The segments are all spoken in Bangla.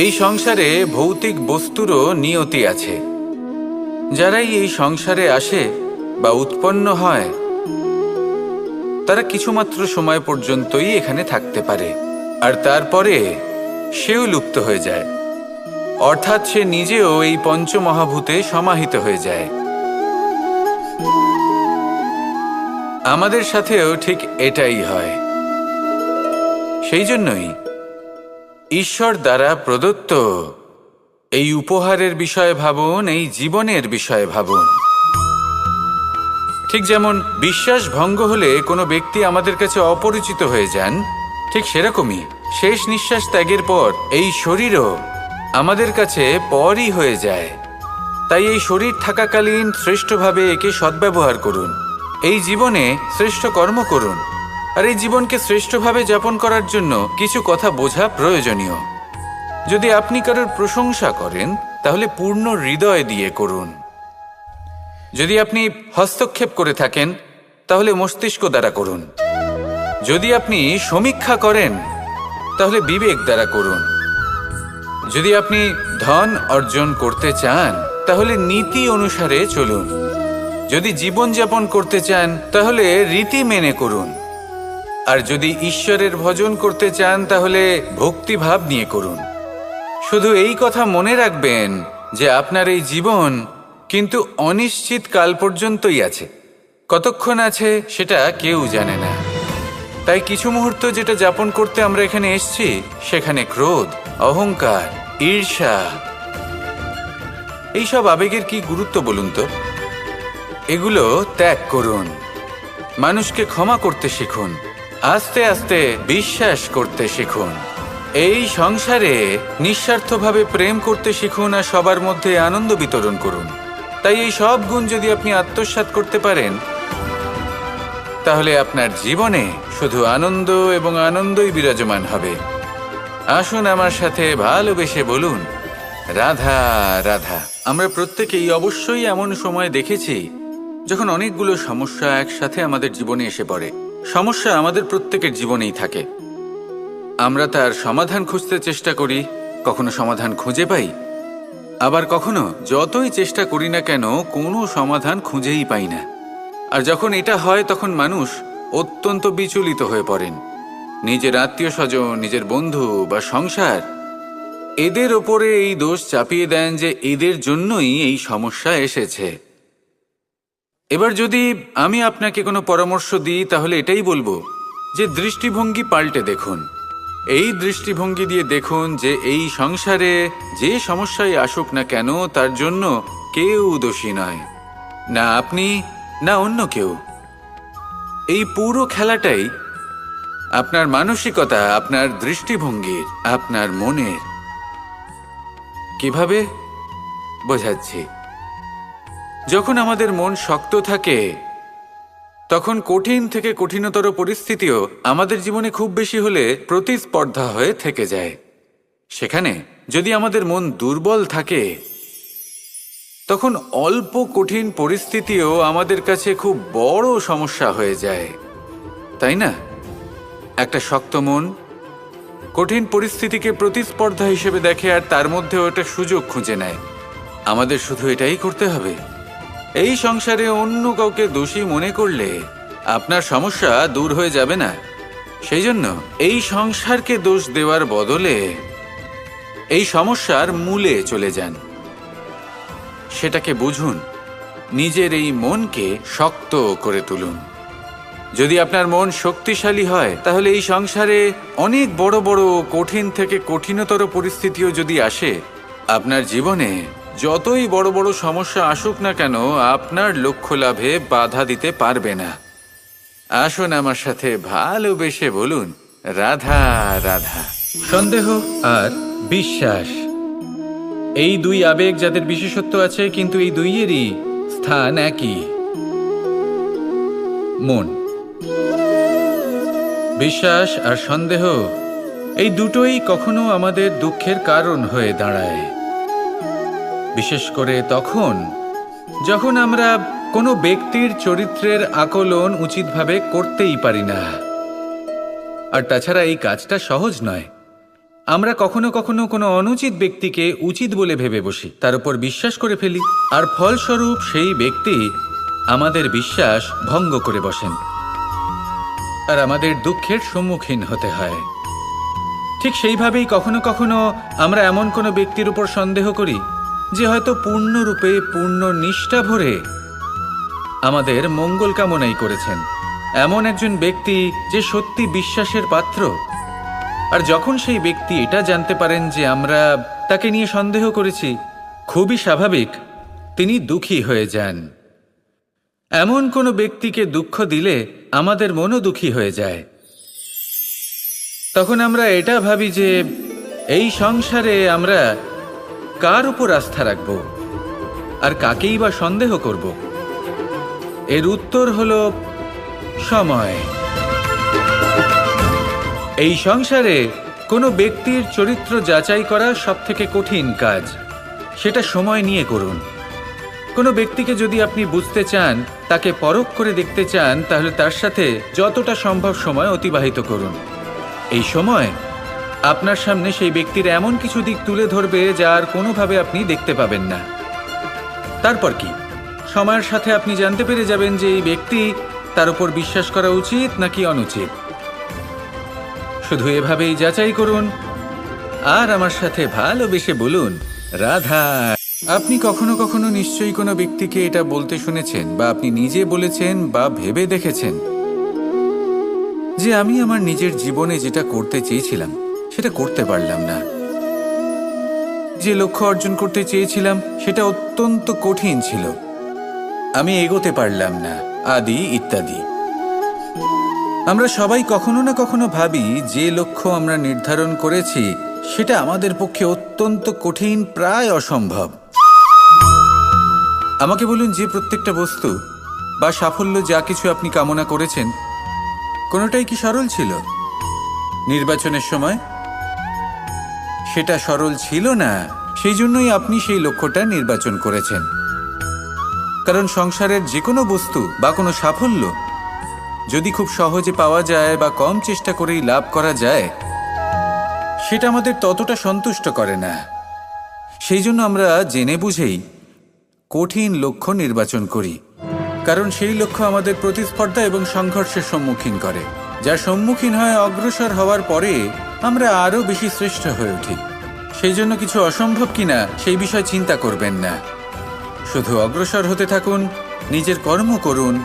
এই সংসারে ভৌতিক বস্তুরও নিয়তি আছে। যারাই এই সংসারে আসে বা উৎপন্ন হয় তারা কিছুমাত্র সময় পর্যন্তই এখানে থাকতে পারে, আর তারপরে সেও লুপ্ত হয়ে যায়, অর্থাৎ সে নিজেও এই পঞ্চমহাভূতে সমাহিত হয়ে যায়। আমাদের সাথেও ঠিক এটাই হয়। সেই জন্যই ঈশ্বর দ্বারা প্রদত্ত এই উপহারের বিষয়ে ভাবুন, এই জীবনের বিষয়ে ভাবুন। ঠিক যেমন বিশ্বাস ভঙ্গ হলে কোনো ব্যক্তি আমাদের কাছে অপরিচিত হয়ে যান, ঠিক সেরকমই শেষ নিঃশ্বাস ত্যাগের পর এই শরীরও আমাদের কাছে পরই হয়ে যায়। তাই এই শরীর থাকাকালীন শ্রেষ্ঠভাবে একে সদ্ব্যবহার করুন, এই জীবনে শ্রেষ্ঠ কর্ম করুন। আর এই জীবনকে শ্রেষ্ঠভাবে যাপন করার জন্য কিছু কথা বোঝা প্রয়োজনীয়। যদি আপনি কারোর প্রশংসা করেন তাহলে পূর্ণ হৃদয় দিয়ে করুন। যদি আপনি হস্তক্ষেপ করে থাকেন তাহলে মস্তিষ্ক দ্বারা করুন। যদি আপনি সমীক্ষা করেন তাহলে বিবেক দ্বারা করুন। যদি আপনি ধন অর্জন করতে চান তাহলে নীতি অনুসারে চলুন। যদি জীবনযাপন করতে চান তাহলে রীতি মেনে করুন। আর যদি ঈশ্বরের ভজন করতে চান তাহলে ভক্তিভাব নিয়ে করুন। শুধু এই কথা মনে রাখবেন যে আপনার এই জীবন কিন্তু অনিশ্চিত কাল পর্যন্তই আছে। কতক্ষণ আছে সেটা কেউ জানে না। তাই কিছু মুহূর্ত যেটা যাপন করতে আমরা এখানে এসেছি, সেখানে ক্রোধ, অহংকার, ঈর্ষা, এইসব আবেগের কি গুরুত্ব বলুন তো? এগুলো ত্যাগ করুন। মানুষকে ক্ষমা করতে শিখুন। আস্তে আস্তে বিশ্বাস করতে শিখুন। এই সংসারে নিঃস্বার্থভাবে প্রেম করতে শিখুন আর সবার মধ্যে আনন্দ বিতরণ করুন। তাই এই সব গুণ যদি আপনি আত্মসাৎ করতে পারেন তাহলে আপনার জীবনে শুধু আনন্দ এবং আনন্দই বিরাজমান হবে। আসুন আমার সাথে ভালোবেসে বলুন, রাধা রাধা। আমরা প্রত্যেকেই অবশ্যই এমন সময় দেখেছি যখন অনেকগুলো সমস্যা একসাথে আমাদের জীবনে এসে পড়ে। সমস্যা আমাদের প্রত্যেকের জীবনেই থাকে। আমরা তার সমাধান খুঁজতে চেষ্টা করি, কখনো সমাধান খুঁজে পাই, আবার কখনো যতই চেষ্টা করি না কেন কোনো সমাধান খুঁজেই পাই না। আর যখন এটা হয় তখন মানুষ অত্যন্ত বিচলিত হয়ে পড়েন। নিজের আত্মীয় স্বজন, নিজের বন্ধু বা সংসার, এদের ওপরে এই দোষ চাপিয়ে দেন যে এদের জন্যই এই সমস্যা এসেছে। এবার যদি আমি আপনাকে কোনো পরামর্শ দিই তাহলে এটাই বলবো যে দৃষ্টিভঙ্গি পাল্টে দেখুন। এই দৃষ্টিভঙ্গি দিয়ে দেখুন যে এই সংসারে যে সমস্যায় আসুক না কেন তার জন্য কেউ দোষী নয়, না আপনি না অন্য কেউ। এই পুরো খেলাটাই আপনার মানসিকতা, আপনার দৃষ্টিভঙ্গির, আপনার মনের। কিভাবে বোঝাচ্ছি? যখন আমাদের মন শক্ত থাকে তখন কঠিন থেকে কঠিনতর পরিস্থিতিও আমাদের জীবনে খুব বেশি হলে প্রতিস্পর্ধা হয়ে থেকে যায়। সেখানে যদি আমাদের মন দুর্বল থাকে তখন অল্প কঠিন পরিস্থিতিও আমাদের কাছে খুব বড় সমস্যা হয়ে যায়, তাই না? একটা শক্ত মন কঠিন পরিস্থিতিকে প্রতিস্পর্ধা হিসেবে দেখে আর তার মধ্যে ওটা সুযোগ খুঁজে নেয়। আমাদের শুধু এটাই করতে হবে। এই সংসারে অন্য কাউকে দোষী মনে করলে আপনার সমস্যা দূর হয়ে যাবে না। সেই জন্য এই সংসারকে দোষ দেওয়ার বদলে এই সমস্যার মূলে চলে যান, সেটাকে বুঝুন, নিজের এই মনকে শক্ত করে তুলুন। যদি আপনার মন শক্তিশালী হয় তাহলে এই সংসারে অনেক বড় বড় কঠিন থেকে কঠিনতর পরিস্থিতিও যদি আসে, আপনার জীবনে যতই বড় বড় সমস্যা আসুক না কেন আপনার লক্ষ্য লাভে বাধা দিতে পারবে না। আসুন আমার সাথে ভালোবেসে বলুন, রাধা রাধা। সন্দেহ আর বিশ্বাস, এই দুই আবেগ যাদের বিশেষত্ব আছে কিন্তু এই দুইয়েরই স্থান একই, মন। বিশ্বাস আর সন্দেহ এই দুটোই কখনো আমাদের দুঃখের কারণ হয়ে দাঁড়ায়, বিশেষ করে তখন যখন আমরা কোনো ব্যক্তির চরিত্রের আকলন উচিতভাবে করতেই পারি না। আর তাছাড়া এই কাজটা সহজ নয়। আমরা কখনো কখনো কোনো অনুচিত ব্যক্তিকে উচিত বলে ভেবে বসি, তার উপর বিশ্বাস করে ফেলি, আর ফলস্বরূপ সেই ব্যক্তি আমাদের বিশ্বাস ভঙ্গ করে বসেন, আর আমাদের দুঃখের সম্মুখীন হতে হয়। ঠিক সেইভাবেই কখনো কখনো আমরা এমন কোনো ব্যক্তির উপর সন্দেহ করি যে হয়তো পূর্ণরূপে পূর্ণ নিষ্ঠা ভরে আমাদের মঙ্গল কামনাই করেছেন, এমন একজন ব্যক্তি যে সত্যি বিশ্বাসের পাত্র। আর যখন সেই ব্যক্তি এটা জানতে পারেন যে আমরা তাকে নিয়ে সন্দেহ করেছি, খুবই স্বাভাবিক তিনি দুঃখী হয়ে যান। এমন কোনো ব্যক্তিকে দুঃখ দিলে আমাদের মনও দুঃখী হয়ে যায়। তখন আমরা এটা ভাবি যে এই সংসারে আমরা কার উপর আস্থা রাখব আর কাকেই বা সন্দেহ করব। এর উত্তর হলো সময়। এই সংসারে কোনো ব্যক্তির চরিত্র যাচাই করা সবথেকে কঠিন কাজ, সেটা সময় নিয়ে করুন। কোনো ব্যক্তিকে যদি আপনি বুঝতে চান, তাকে পরখ করে দেখতে চান, তাহলে তার সাথে যতটা সম্ভব সময় অতিবাহিত করুন। এই সময় আপনার সামনে সেই ব্যক্তির এমন কিছু দিক তুলে ধরবে যার কোনোভাবে আপনি দেখতে পাবেন না। তারপর কি, সময়ের সাথে আপনি জানতে পেরে যাবেন যে এই ব্যক্তি, তার উপর বিশ্বাস করা উচিত নাকি অনুচিত। শুধু এভাবেই যাচাই করুন আর আমার সাথে ভালোবেসে বলুন, রাধা। আপনি কখনো কখনো নিশ্চয়ই কোনো ব্যক্তিকে এটা বলতে শুনেছেন, বা আপনি নিজে বলেছেন বা ভেবে দেখেছেন যে আমি আমার নিজের জীবনে যেটা করতে চেয়েছিলাম সেটা করতে পারলাম না, যে লক্ষ্য অর্জন করতে চেয়েছিলাম সেটা অত্যন্ত কঠিন ছিল, আমি এগোতে পারলাম না, আদি ইত্যাদি। আমরা সবাই কখনো না কখনো ভাবি যে লক্ষ্য আমরা নির্ধারণ করেছি সেটা আমাদের পক্ষে অত্যন্ত কঠিন, প্রায় অসম্ভব। আমাকে বলুন, যে প্রত্যেকটা বস্তু বা সাফল্য যা কিছু আপনি কামনা করেছেন, কোনোটাই কি সরল ছিল? নির্বাচনের সময় সেটা সরল ছিল না, সেই জন্যই আপনি সেই লক্ষ্যটা নির্বাচন করেছেন। কারণ সংসারের যে কোনো বস্তু বা কোনো সাফল্য যদি খুব সহজে পাওয়া যায় বা কম চেষ্টা করেই লাভ করা যায়, সেটা আমাদের ততটা সন্তুষ্ট করে না। সেই জন্য আমরা জেনে বুঝেই কঠিন লক্ষ্য নির্বাচন করি, কারণ সেই লক্ষ্য আমাদের প্রতিস্পর্ধা এবং সংঘর্ষের সম্মুখীন করে, যার সম্মুখীন হয় অগ্রসর হওয়ার পরে আমরা আরও বেশি শ্রেষ্ঠ হয়ে উঠি। সেই জন্য কিছু অসম্ভব কিনা সেই বিষয় চিন্তা করবেন না, শুধু অগ্রসর হতে থাকুন, নিজের কর্ম করুন,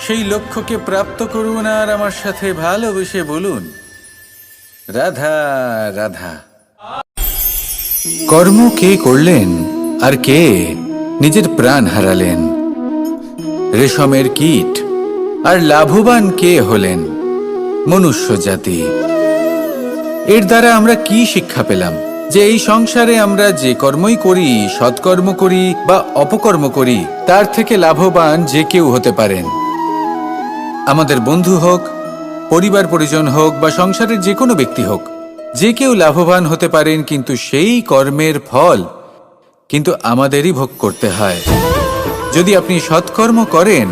সেই লক্ষ্যকে প্রাপ্ত করুন আর আমার সাথে ভালোবেসে বলুন, রাধা রাধা। কর্ম কে করলেন আর কে নিজের প্রাণ হারালেন? রেশমের কীট। আর লাভবান কে হলেন? মনুষ্য জাতি। এর দ্বারা আমরা কি শিক্ষা পেলাম? যে এই সংসারে আমরা যে কর্মই করি, সৎকর্ম করি বা অপকর্ম করি, তার থেকে লাভবান যে কেউ হতে পারেন। আমাদের বন্ধু হোক, পরিবার পরিজন হোক বা সংসারের যে কোনো ব্যক্তি হোক, যে কেউ লাভবান হতে পারেন, কিন্তু সেই কর্মের ফল কিন্তু আমাদেরই ভোগ করতে হয়। যদি আপনি সৎকর্ম করেন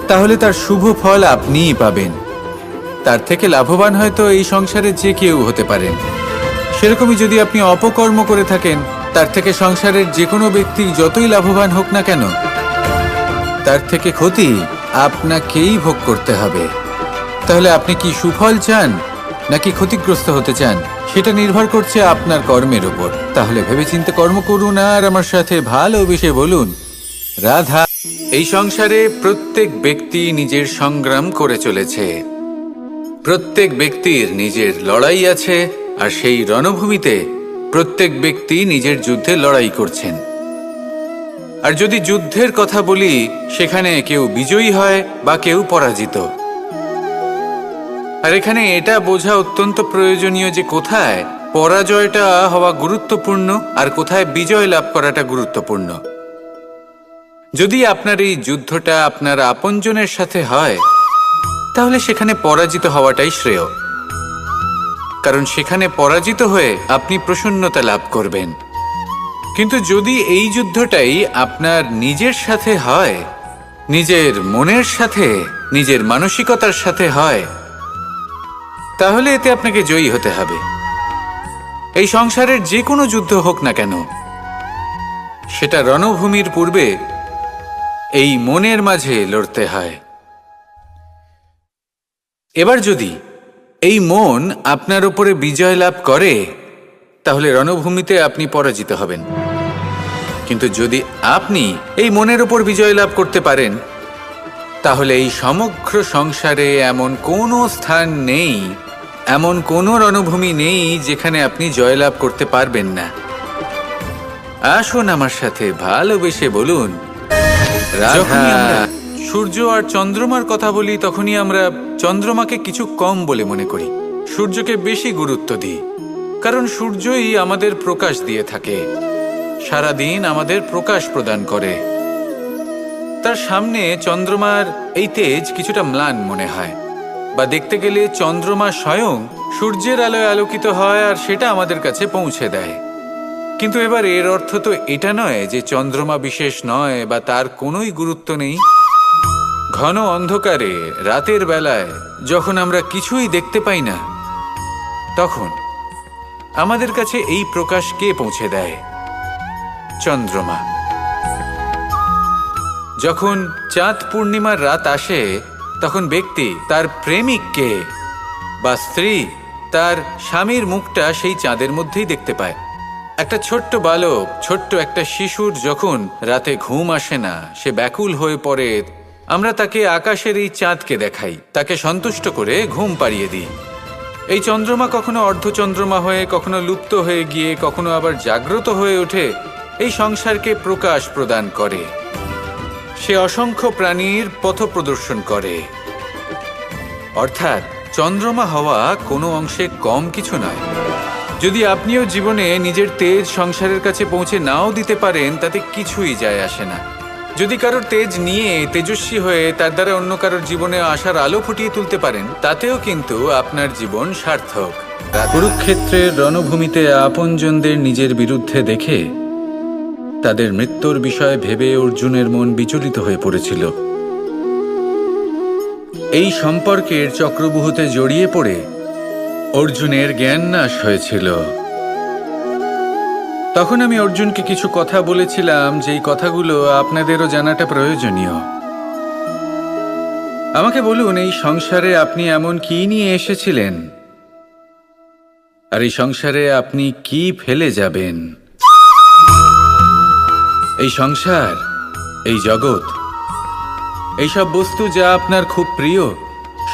তাহলে তার শুভ ফল আপনিই পাবেন। তার থেকে লাভবান হয়তো এই সংসারে যে কেউ হতে পারেন। সেরকমই যদি আপনি অপকর্ম করে থাকেন, তার থেকে সংসারের যে কোনো ব্যক্তি যতই লাভবান হোক না কেন, তার থেকে ক্ষতি আপনাকেই ভোগ করতে হবে। তাহলে আপনি কি সুফল চান নাকি ক্ষতিগ্রস্ত হতে চান, সেটা নির্ভর করছে আপনার কর্মের উপর। তাহলে ভেবেচিন্তে কর্ম করুন আর আমার সাথে ভালোবেসে বলুন, রাধা। এই সংসারে প্রত্যেক ব্যক্তি নিজের সংগ্রাম করে চলেছে, প্রত্যেক ব্যক্তির নিজের লড়াই আছে, আর সেই রণভূমিতে প্রত্যেক ব্যক্তি নিজের যুদ্ধে লড়াই করছেন। আর যদি যুদ্ধের কথা বলি, সেখানে কেউ বিজয়ী হয় বা কেউ পরাজিত। আর এখানে এটা বোঝা অত্যন্ত প্রয়োজনীয় যে কোথায় পরাজয়টা হওয়া গুরুত্বপূর্ণ আর কোথায় বিজয় লাভ করাটা গুরুত্বপূর্ণ। যদি আপনার এই যুদ্ধটা আপনার আপনজনের সাথে হয়, তাহলে সেখানে পরাজিত হওয়াটাই শ্রেয়, কারণ সেখানে পরাজিত হয়ে আপনি প্রসন্নতা লাভ করবেন। কিন্তু যদি এই যুদ্ধটাই আপনার নিজের সাথে হয়, নিজের মনের সাথে, নিজের মানসিকতার সাথে হয়, তাহলে এতে আপনাকে জয়ী হতে হবে। এই সংসারের যে কোনো যুদ্ধ হোক না কেন, সেটা রণভূমির পূর্বে এই মনের মাঝে লড়তে হয়। এবার যদি এই মন আপনার উপরে বিজয় লাভ করে, তাহলে রণভূমিতে আপনি পরাজিত হবেন। কিন্তু যদি আপনি এই মনের উপর বিজয় লাভ করতে পারেন, তাহলে এই সমগ্র সংসারে এমন কোনো স্থান নেই, এমন কোনো রণভূমি নেই যেখানে আপনি জয়লাভ করতে পারবেন না। আসুন আমার সাথে ভালোবেসে বলুন, যখনই আমরা সূর্য আর চন্দ্রমার কথা বলি, তখনই আমরা চন্দ্রমাকে কিছু কম বলে মনে করি, সূর্যকে বেশি গুরুত্ব দিই। কারণ সূর্যই আমাদের প্রকাশ দিয়ে থাকে, সারাদিন আমাদের প্রকাশ প্রদান করে। তার সামনে চন্দ্রমার এই তেজ কিছুটা ম্লান মনে হয়, বা দেখতে গেলে চন্দ্রমা স্বয়ং সূর্যের আলোয় আলোকিত হয় আর সেটা আমাদের কাছে পৌঁছে দেয়। কিন্তু এবার এর অর্থ তো এটা নয় যে চন্দ্রমা বিশেষ নয় বা তার কোনোই গুরুত্ব নেই। ঘন অন্ধকারে রাতের বেলায় যখন আমরা কিছুই দেখতে পাই না, তখন আমাদের কাছে এই প্রকাশ কে পৌঁছে দেয়? চন্দ্রমা। যখন চাঁদ পূর্ণিমার রাত আসে, তখন ব্যক্তি তার প্রেমিককে বা স্ত্রী তার স্বামীর মুখটা সেই চাঁদের মধ্যেই দেখতে পায়। একটা ছোট্ট বালক, ছোট্ট একটা শিশুর যখন রাতে ঘুম আসে না, সে ব্যাকুল হয়ে পড়ে, আমরা তাকে আকাশের এই চাঁদকে দেখাই, তাকে সন্তুষ্ট করে ঘুম পাড়িয়ে দিই। এই চন্দ্রমা কখনো অর্ধচন্দ্রমা হয়ে, কখনো লুপ্ত হয়ে গিয়ে, কখনো আবার জাগ্রত হয়ে ওঠে, এই সংসারকে প্রকাশ প্রদান করে। সে অসংখ্য প্রাণীর পথ প্রদর্শন করে। অর্থাৎ চন্দ্রমা হওয়া কোনো অংশে কম কিছু নয়। যদি আপনিও জীবনে নিজের তেজ সংসারের কাছে পৌঁছে নাও দিতে পারেন, তাতে কিছুই যায় আসে না। যদি কারোর তেজ নিয়ে তেজস্বী হয়ে তার দ্বারা অন্য কারোর জীবনে আশার আলো ফুটিয়ে তুলতে পারেন, তাতেও কিন্তু আপনার জীবন সার্থক। কুরুক্ষেত্রের রণভূমিতে আপনজনদের নিজের বিরুদ্ধে দেখে তাদের মৃত্যুর বিষয়ে ভেবে অর্জুনের মন বিচলিত হয়ে পড়েছিল। এই সম্পর্কের চক্রবুহতে জড়িয়ে পড়ে অর্জুনের জ্ঞান নাশ হয়েছিল। তখন আমি অর্জুনকে কিছু কথা বলেছিলাম, যেই কথাগুলো আপনাদেরও জানাটা প্রয়োজনীয়। আমাকে বলুন, এই সংসারে আপনি এমন কি নিয়ে এসেছিলেন, আর এই সংসারে আপনি কি ফেলে যাবেন? এই সংসার, এই জগৎ, এইসব বস্তু যা আপনার খুব প্রিয়,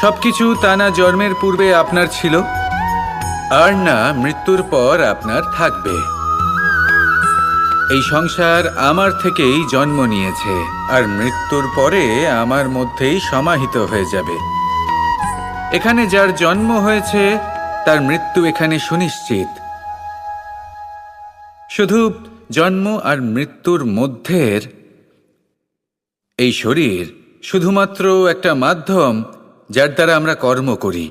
সবকিছু তা না জন্মের পূর্বে আপনার ছিল, আর না মৃত্যুর পর আপনার থাকবে। এই সংসার আমার থেকেই জন্ম নিয়েছে, আর মৃত্যুর পরে আমার মধ্যেই সমাহিত হয়ে যাবে। এখানে যার জন্ম হয়েছে, তার মৃত্যু এখানে সুনিশ্চিত। শুধু জন্ম আর মৃত্যুর মধ্যের এই শরীর শুধুমাত্র একটা মাধ্যম, যার দ্বারা আমরা কর্ম করি,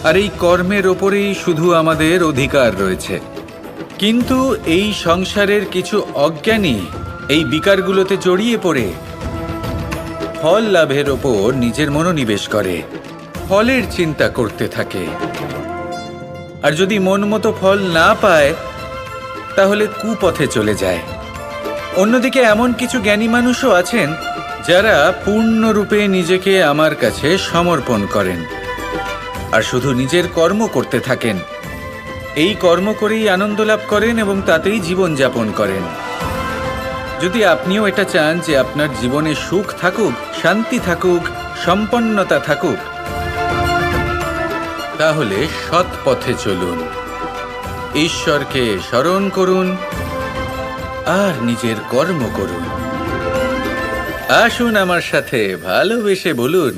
আর এই কর্মের ওপরেই শুধু আমাদের অধিকার রয়েছে। কিন্তু এই সংসারের কিছু অজ্ঞানী এই বিকারগুলোতে জড়িয়ে পড়ে ফল লাভের ওপর নিজের মনোনিবেশ করে, ফলের চিন্তা করতে থাকে। আর যদি মন মতো ফল না পায়, তাহলে কুপথে চলে যায়। অন্যদিকে এমন কিছু জ্ঞানী মানুষও আছেন, যারা পূর্ণরূপে নিজেকে আমার কাছে সমর্পণ করেন আর শুধু নিজের কর্ম করতে থাকেন। এই কর্ম করেই আনন্দ লাভ করেন এবং তাতেই জীবন যাপন করেন। যদি আপনিও এটা চান যে আপনার জীবনে সুখ থাকুক, শান্তি থাকুক, সম্পন্নতা থাকুক, তাহলে সৎ পথে চলুন, ঈশ্বরকে স্মরণ করুন আর নিজের কর্ম করুন। আসুন আমার সাথে ভালোবেসে বলুন,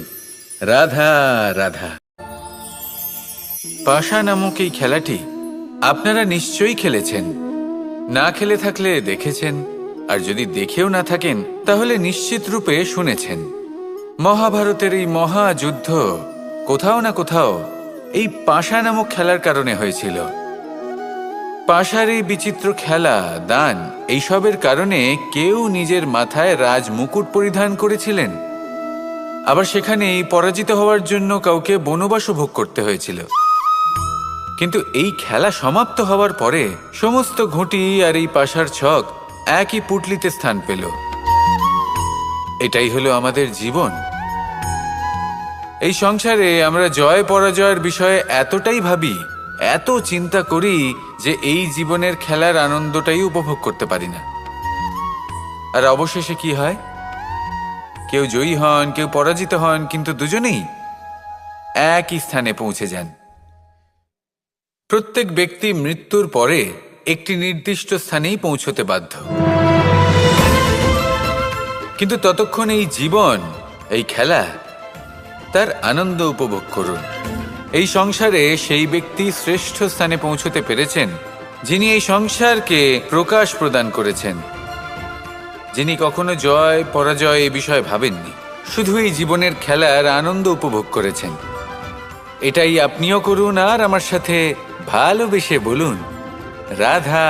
রাধা রাধা। পাশা নামক এই খেলাটি আপনারা নিশ্চয়ই খেলেছেন, না খেলে থাকলে দেখেছেন, আর যদি দেখেও না থাকেন তাহলে নিশ্চিত রূপে শুনেছেন। মহাভারতের এই মহাযুদ্ধ কোথাও না কোথাও এই পাশা নামক খেলার কারণে হয়েছিল। পাশার এই বিচিত্র খেলা, দান, এইসবের কারণে কেউ নিজের মাথায় রাজ মুকুট পরিধান করেছিলেন, আবার সেখানেই পরাজিত হওয়ার জন্য কাউকে বনবাসও ভোগ করতে হয়েছিল। কিন্তু এই খেলা সমাপ্ত হওয়ার পরে সমস্ত ঘুঁটি আর এই পাশার ছক একই পুটলিতে স্থান পেল। এটাই হলো আমাদের জীবন। এই সংসারে আমরা জয় পরাজয়ের বিষয়ে এতটাই ভাবি, এত চিন্তা করি যে এই জীবনের খেলার আনন্দটাই উপভোগ করতে পারি না। আর অবশেষে কি হয়? কেউ জয়ী হন, কেউ পরাজিত হন, কিন্তু দুজনেই একই স্থানে পৌঁছে যান। প্রত্যেক ব্যক্তি মৃত্যুর পরে একটি নির্দিষ্ট স্থানেই পৌঁছতে বাধ্য, কিন্তু ততক্ষণ এই জীবন, এই খেলা, তার আনন্দ উপভোগ করুন। এই সংসারে সেই ব্যক্তি শ্রেষ্ঠ স্থানে পৌঁছতে পেরেছেন যিনি এই সংসারকে প্রকাশ প্রদান করেছেন, যিনি কখনো জয় পরাজয় এ বিষয়ে ভাবেননি, শুধু এই জীবনের খেলার আনন্দ উপভোগ করেছেন। এটাই আপনিও করুন আর আমার সাথে ভালোবেসে বলুন, রাধা।